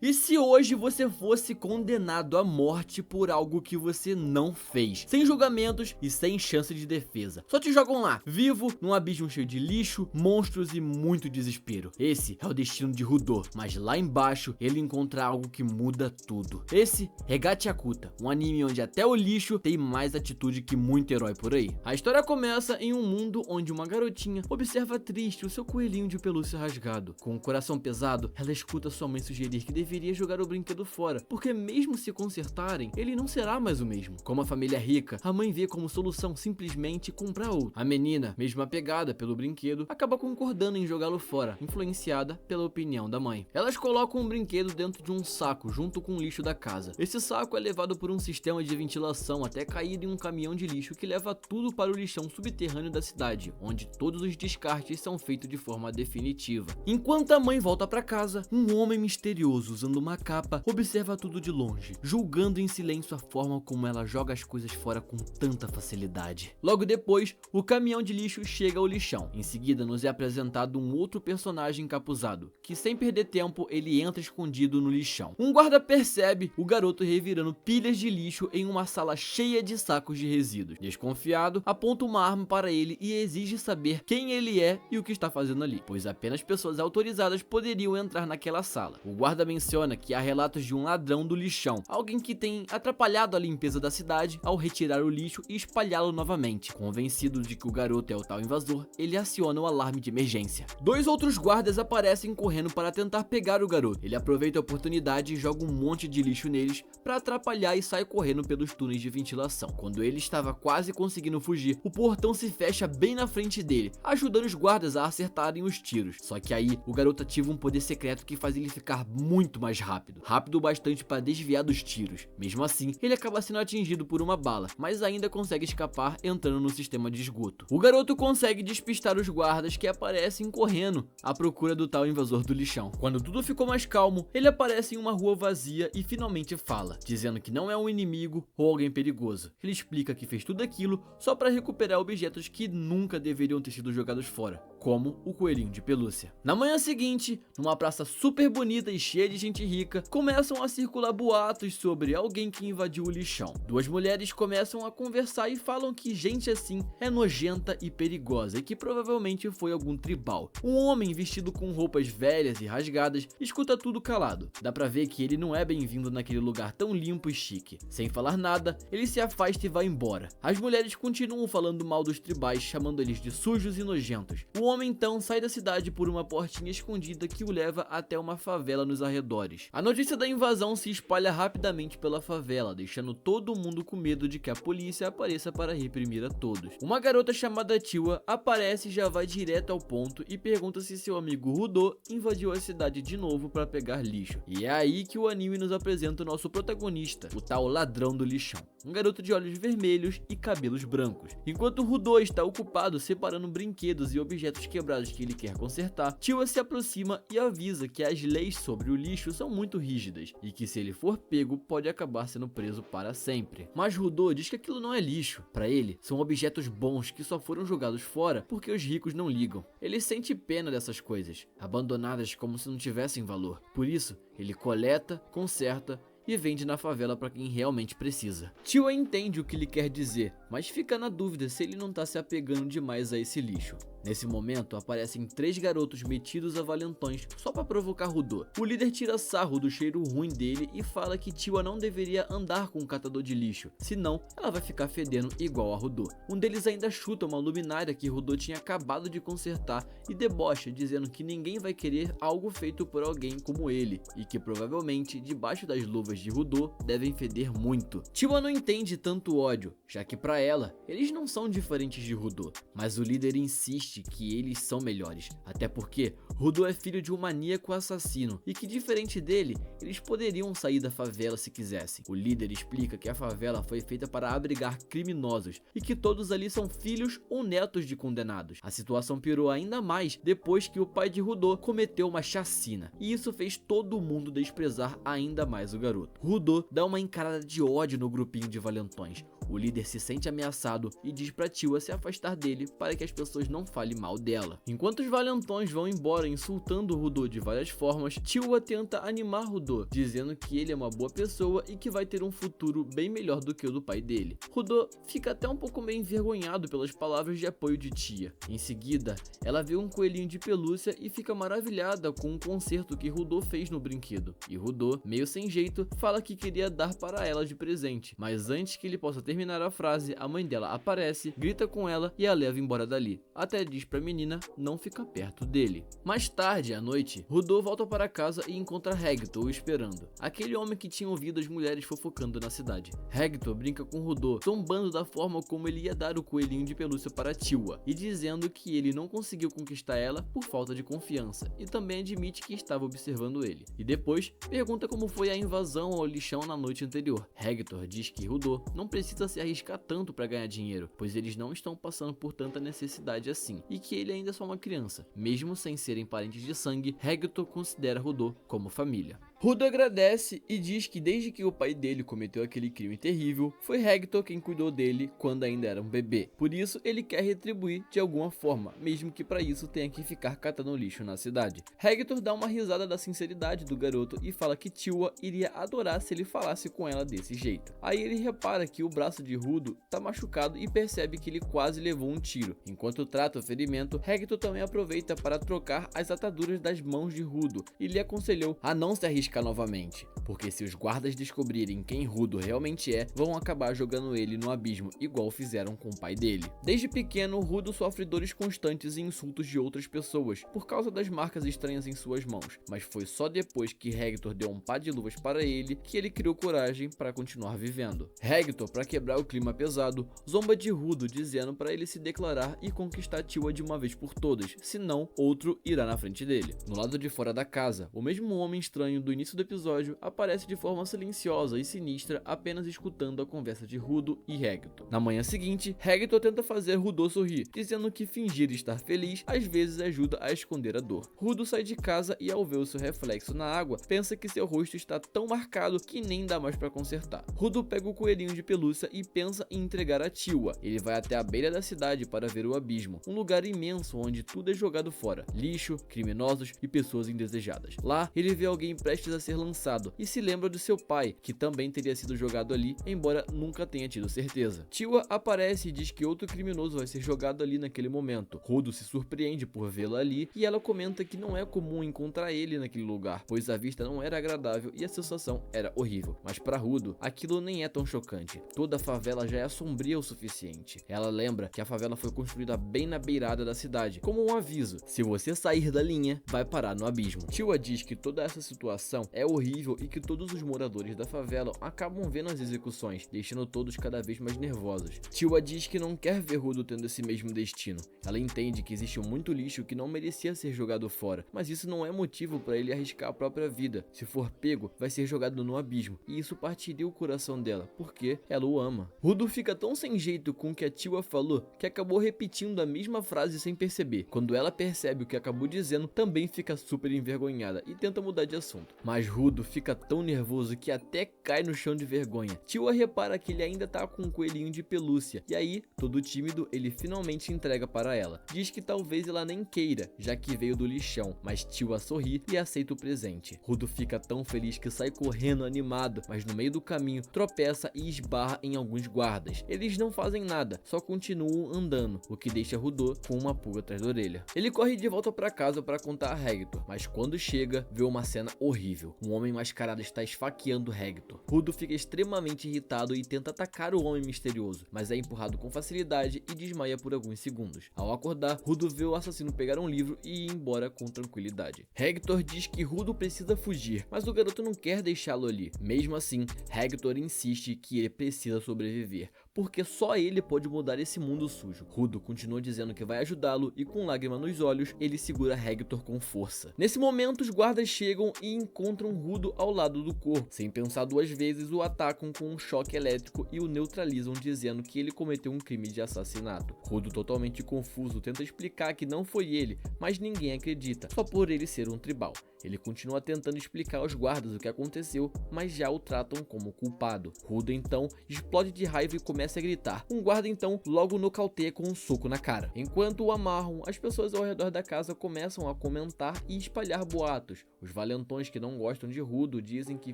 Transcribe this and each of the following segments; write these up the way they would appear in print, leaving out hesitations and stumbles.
E se hoje você fosse condenado à morte por algo que você não fez, sem julgamentos e sem chance de defesa? Só te jogam lá, vivo, num abismo cheio de lixo, monstros e muito desespero. Esse é o destino de Rudo, mas lá embaixo ele encontra algo que muda tudo. Esse é Gachakuta, um anime onde até o lixo tem mais atitude que muito herói por aí. A história começa em um mundo onde uma garotinha observa triste o seu coelhinho de pelúcia rasgado. Com o coração pesado, ela escuta sua mãe sugerir que deveria jogar o brinquedo fora, porque mesmo se consertarem, ele não será mais o mesmo. Como a família é rica, a mãe vê como solução simplesmente comprar outro. A menina, mesmo apegada pelo brinquedo, acaba concordando em jogá-lo fora, influenciada pela opinião da mãe. Elas colocam o brinquedo dentro de um saco junto com o lixo da casa. Esse saco é levado por um sistema de ventilação até cair em um caminhão de lixo que leva tudo para o lixão subterrâneo da cidade, onde todos os descartes são feitos de forma definitiva. Enquanto a mãe volta para casa, um homem misterioso usando uma capa observa tudo de longe, julgando em silêncio a forma como ela joga as coisas fora com tanta facilidade. Logo depois, o caminhão de lixo chega ao lixão. Em seguida, nos é apresentado um outro personagem encapuzado, que sem perder tempo, ele entra escondido no lixão. Um guarda percebe o garoto revirando pilhas de lixo em uma sala cheia de sacos de resíduos. Desconfiado, aponta uma arma para ele e exige saber quem ele é e o que está fazendo ali, pois apenas pessoas autorizadas poderiam entrar naquela sala. O guarda menciona que há relatos de um ladrão do lixão, alguém que tem atrapalhado a limpeza da cidade ao retirar o lixo e espalhá-lo novamente. Convencido de que o garoto é o tal invasor, ele aciona o alarme de emergência. Dois outros guardas aparecem correndo para tentar pegar o garoto. Ele aproveita a oportunidade e joga um monte de lixo neles para atrapalhar e sai correndo pelos túneis de ventilação. Quando ele estava quase conseguindo fugir, o portão se fecha bem na frente dele, ajudando os guardas a acertarem os tiros. Só que aí, o garoto ativa um poder secreto que faz ele ficar muito mais rápido o bastante para desviar dos tiros. Mesmo assim, ele acaba sendo atingido por uma bala, mas ainda consegue escapar entrando no sistema de esgoto. O garoto consegue despistar os guardas que aparecem correndo à procura do tal invasor do lixão. Quando tudo ficou mais calmo, ele aparece em uma rua vazia e finalmente fala, dizendo que não é um inimigo ou alguém perigoso. Ele explica que fez tudo aquilo só para recuperar objetos que nunca deveriam ter sido jogados fora, como o coelhinho de pelúcia. Na manhã seguinte, numa praça super bonita e cheia de gente rica, começam a circular boatos sobre alguém que invadiu o lixão. Duas mulheres começam a conversar e falam que gente assim é nojenta e perigosa e que provavelmente foi algum tribal. Um homem vestido com roupas velhas e rasgadas escuta tudo calado. Dá pra ver que ele não é bem-vindo naquele lugar tão limpo e chique. Sem falar nada, ele se afasta e vai embora. As mulheres continuam falando mal dos tribais, chamando eles de sujos e nojentos. O homem então sai da cidade por uma portinha escondida que o leva até uma favela nos arredores. A notícia da invasão se espalha rapidamente pela favela, deixando todo mundo com medo de que a polícia apareça para reprimir a todos. Uma garota chamada Tiwa aparece e já vai direto ao ponto e pergunta se seu amigo Rudo invadiu a cidade de novo para pegar lixo. E é aí que o anime nos apresenta o nosso protagonista, o tal ladrão do lixão. Um garoto de olhos vermelhos e cabelos brancos. Enquanto Rudo está ocupado separando brinquedos e objetos quebrados que ele quer consertar, Tiwa se aproxima e avisa que as leis sobre o lixo são muito rígidas e que se ele for pego pode acabar sendo preso para sempre. Mas Rudo diz que aquilo não é lixo. Para ele, são objetos bons que só foram jogados fora porque os ricos não ligam. Ele sente pena dessas coisas, abandonadas como se não tivessem valor. Por isso, ele coleta, conserta e vende na favela para quem realmente precisa. Tiwa entende o que ele quer dizer, mas fica na dúvida se ele não tá se apegando demais a esse lixo. Nesse momento, aparecem 3 garotos metidos a valentões só para provocar Rudo. O líder tira sarro do cheiro ruim dele e fala que Tiwa não deveria andar com um catador de lixo, senão ela vai ficar fedendo igual a Rudo. Um deles ainda chuta uma luminária que Rudo tinha acabado de consertar e debocha, dizendo que ninguém vai querer algo feito por alguém como ele e que provavelmente debaixo das luvas de Rudo devem feder muito. Tiwa não entende tanto ódio, já que para ela, eles não são diferentes de Rudo, mas o líder insiste que eles são melhores, até porque Rudo é filho de um maníaco assassino e que, diferente dele, eles poderiam sair da favela se quisessem. O líder explica que a favela foi feita para abrigar criminosos e que todos ali são filhos ou netos de condenados. A situação piorou ainda mais depois que o pai de Rudo cometeu uma chacina, e isso fez todo mundo desprezar ainda mais o garoto. Rudo dá uma encarada de ódio no grupinho de valentões. O líder se sente ameaçado e diz pra Tiwa se afastar dele para que as pessoas não falem mal dela. Enquanto os valentões vão embora insultando Rudo de várias formas, Tiwa tenta animar Rudo, dizendo que ele é uma boa pessoa e que vai ter um futuro bem melhor do que o do pai dele. Rudo fica até um pouco meio envergonhado pelas palavras de apoio de tia. Em seguida, ela vê um coelhinho de pelúcia e fica maravilhada com o concerto que Rudo fez no brinquedo. E Rudo, meio sem jeito, fala que queria dar para ela de presente, mas antes que ele possa terminar a frase, a mãe dela aparece, grita com ela e a leva embora dali. Até diz pra menina não ficar perto dele. Mais tarde, à noite, Rudo volta para casa e encontra Hector esperando, aquele homem que tinha ouvido as mulheres fofocando na cidade. Hector brinca com Rudo, zombando da forma como ele ia dar o coelhinho de pelúcia para Tiwa e dizendo que ele não conseguiu conquistar ela por falta de confiança, e também admite que estava observando ele. E depois pergunta como foi a invasão ao lixão na noite anterior. Hector diz que Rudo não precisa se arriscar tanto para ganhar dinheiro, pois eles não estão passando por tanta necessidade assim, e que ele ainda é só uma criança. Mesmo sem serem parentes de sangue, Hector considera Rudo como família. Rudo agradece e diz que desde que o pai dele cometeu aquele crime terrível, foi Hector quem cuidou dele quando ainda era um bebê. Por isso, ele quer retribuir de alguma forma, mesmo que para isso tenha que ficar catando lixo na cidade. Hector dá uma risada da sinceridade do garoto e fala que Tiwa iria adorar se ele falasse com ela desse jeito. Aí ele repara que o braço de Rudo tá machucado e percebe que ele quase levou um tiro. Enquanto trata o ferimento, Hector também aproveita para trocar as ataduras das mãos de Rudo e lhe aconselhou a não se arriscar novamente, porque se os guardas descobrirem quem Rudo realmente é, vão acabar jogando ele no abismo, igual fizeram com o pai dele. Desde pequeno, Rudo sofre dores constantes e insultos de outras pessoas por causa das marcas estranhas em suas mãos, mas foi só depois que Hector deu um par de luvas para ele que ele criou coragem para continuar vivendo. Hector, para quebrar o clima pesado, zomba de Rudo, dizendo para ele se declarar e conquistar Tiwa de uma vez por todas, senão outro irá na frente dele. No lado de fora da casa, o mesmo homem estranho do início do episódio aparece de forma silenciosa e sinistra, apenas escutando a conversa de Rudo e Hector. Na manhã seguinte, Hector tenta fazer Rudo sorrir, dizendo que fingir estar feliz às vezes ajuda a esconder a dor. Rudo sai de casa e, ao ver o seu reflexo na água, pensa que seu rosto está tão marcado que nem dá mais para consertar. Rudo pega o coelhinho de pelúcia e pensa em entregar a Tiwa. Ele vai até a beira da cidade para ver o abismo, um lugar imenso onde tudo é jogado fora, lixo, criminosos e pessoas indesejadas. Lá, ele vê alguém prestes a ser lançado e se lembra do seu pai, que também teria sido jogado ali, embora nunca tenha tido certeza. Tiwa aparece e diz que outro criminoso vai ser jogado ali naquele momento. Rudo se surpreende por vê-lo ali e ela comenta que não é comum encontrar ele naquele lugar, pois a vista não era agradável e a sensação era horrível. Mas para Rudo, aquilo nem é tão chocante. Toda a favela já é sombria o suficiente. Ela lembra que a favela foi construída bem na beirada da cidade, como um aviso: se você sair da linha, vai parar no abismo. Tiwa diz que toda essa situação é horrível e que todos os moradores da favela acabam vendo as execuções, deixando todos cada vez mais nervosos. Tiwa diz que não quer ver Rudo tendo esse mesmo destino. Ela entende que existe muito lixo que não merecia ser jogado fora, mas isso não é motivo para ele arriscar a própria vida. Se for pego, vai ser jogado no abismo, e isso partiria o coração dela, porque ela o ama. Rudo fica tão sem jeito com o que a Tiwa falou que acabou repetindo a mesma frase sem perceber. Quando ela percebe o que acabou dizendo, também fica super envergonhada e tenta mudar de assunto. Mas Rudo fica tão nervoso que até cai no chão de vergonha. Tiwa repara que ele ainda tá com um coelhinho de pelúcia, e aí, todo tímido, ele finalmente entrega para ela. Diz que talvez ela nem queira, já que veio do lixão, mas Tiwa sorri e aceita o presente. Rudo fica tão feliz que sai correndo animado, mas no meio do caminho tropeça e esbarra em alguns guardas. Eles não fazem nada, só continuam andando, o que deixa Rudo com uma pulga atrás da orelha. Ele corre de volta para casa para contar a Hector, mas quando chega, vê uma cena horrível. Um homem mascarado está esfaqueando Hector. Rudo fica extremamente irritado e tenta atacar o homem misterioso, mas é empurrado com facilidade e desmaia por alguns segundos. Ao acordar, Rudo vê o assassino pegar um livro e ir embora com tranquilidade. Hector diz que Rudo precisa fugir, mas o garoto não quer deixá-lo ali. Mesmo assim, Hector insiste que ele precisa sobreviver, porque só ele pode mudar esse mundo sujo. Rudo continua dizendo que vai ajudá-lo e, com lágrima nos olhos, ele segura Hector com força. Nesse momento, os guardas chegam e encontram Rudo ao lado do corpo. Sem pensar duas vezes, o atacam com um choque elétrico e o neutralizam, dizendo que ele cometeu um crime de assassinato. Rudo, totalmente confuso, tenta explicar que não foi ele, mas ninguém acredita, só por ele ser um tribal. Ele continua tentando explicar aos guardas o que aconteceu, mas já o tratam como culpado. Rudo então explode de raiva e começa comece a gritar. Um guarda então logo nocauteia com um soco na cara. Enquanto o amarram, as pessoas ao redor da casa começam a comentar e espalhar boatos. Os valentões que não gostam de Rudo dizem que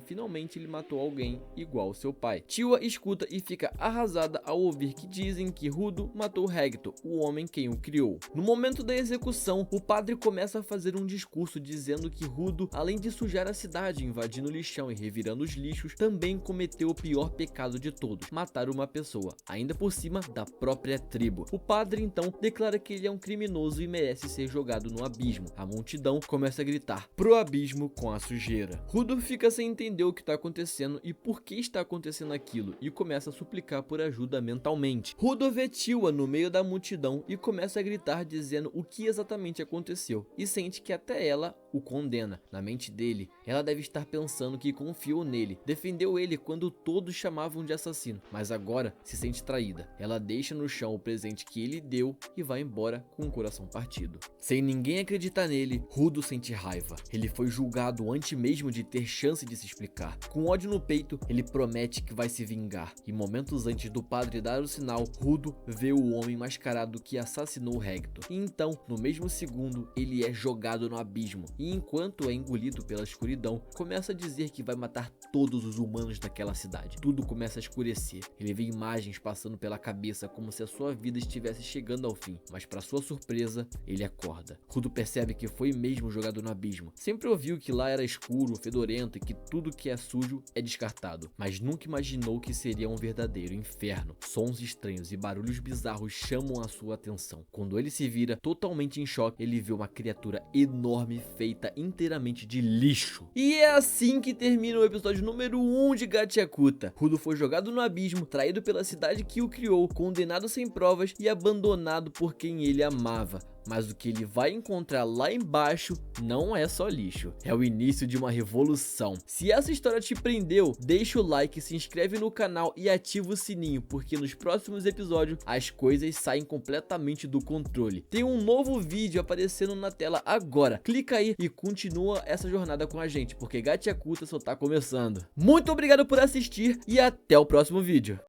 finalmente ele matou alguém igual ao seu pai. Tiwa escuta e fica arrasada ao ouvir que dizem que Rudo matou Hector, o homem quem o criou. No momento da execução, o padre começa a fazer um discurso dizendo que Rudo, além de sujar a cidade, invadindo o lixão e revirando os lixos, também cometeu o pior pecado de todos, matar uma pessoa, ainda por cima da própria tribo. O padre então declara que ele é um criminoso e merece ser jogado no abismo. A multidão começa a gritar, pro abismo com a sujeira. Rudo fica sem entender o que está acontecendo e por que está acontecendo aquilo, e começa a suplicar por ajuda mentalmente. Rudo vê Tiwa no meio da multidão e começa a gritar dizendo o que exatamente aconteceu, e sente que até ela o condena. Na mente dele, ela deve estar pensando que confiou nele, defendeu ele quando todos chamavam de assassino, mas agora se sente traída. Ela deixa no chão o presente que ele deu e vai embora com o coração partido. Sem ninguém acreditar nele, Rudo sente raiva. Ele foi julgado antes mesmo de ter chance de se explicar. Com ódio no peito, ele promete que vai se vingar, e momentos antes do padre dar o sinal, Rudo vê o homem mascarado que assassinou Hector. E então, no mesmo segundo, ele é jogado no abismo, e enquanto é engolido pela escuridão, começa a dizer que vai matar todos os humanos daquela cidade. Tudo começa a escurecer. Ele vê imagens passando pela cabeça como se a sua vida estivesse chegando ao fim, mas para sua surpresa, ele acorda. Rudo percebe que foi mesmo jogado no abismo. Sempre ouviu que lá era escuro, fedorento e que tudo que é sujo é descartado, mas nunca imaginou que seria um verdadeiro inferno. Sons estranhos e barulhos bizarros chamam a sua atenção. Quando ele se vira totalmente em choque, ele vê uma criatura enorme feita inteiramente de lixo. E é assim que termina o episódio número 1 de Gachiakuta. Rudo foi jogado no abismo, traído pela cidade que o criou, condenado sem provas e abandonado por quem ele amava. Mas o que ele vai encontrar lá embaixo não é só lixo, é o início de uma revolução. Se essa história te prendeu, deixa o like, se inscreve no canal e ativa o sininho, porque nos próximos episódios as coisas saem completamente do controle. Tem um novo vídeo aparecendo na tela agora, clica aí e continua essa jornada com a gente, porque Gachiakuta só tá começando. Muito obrigado por assistir e até o próximo vídeo.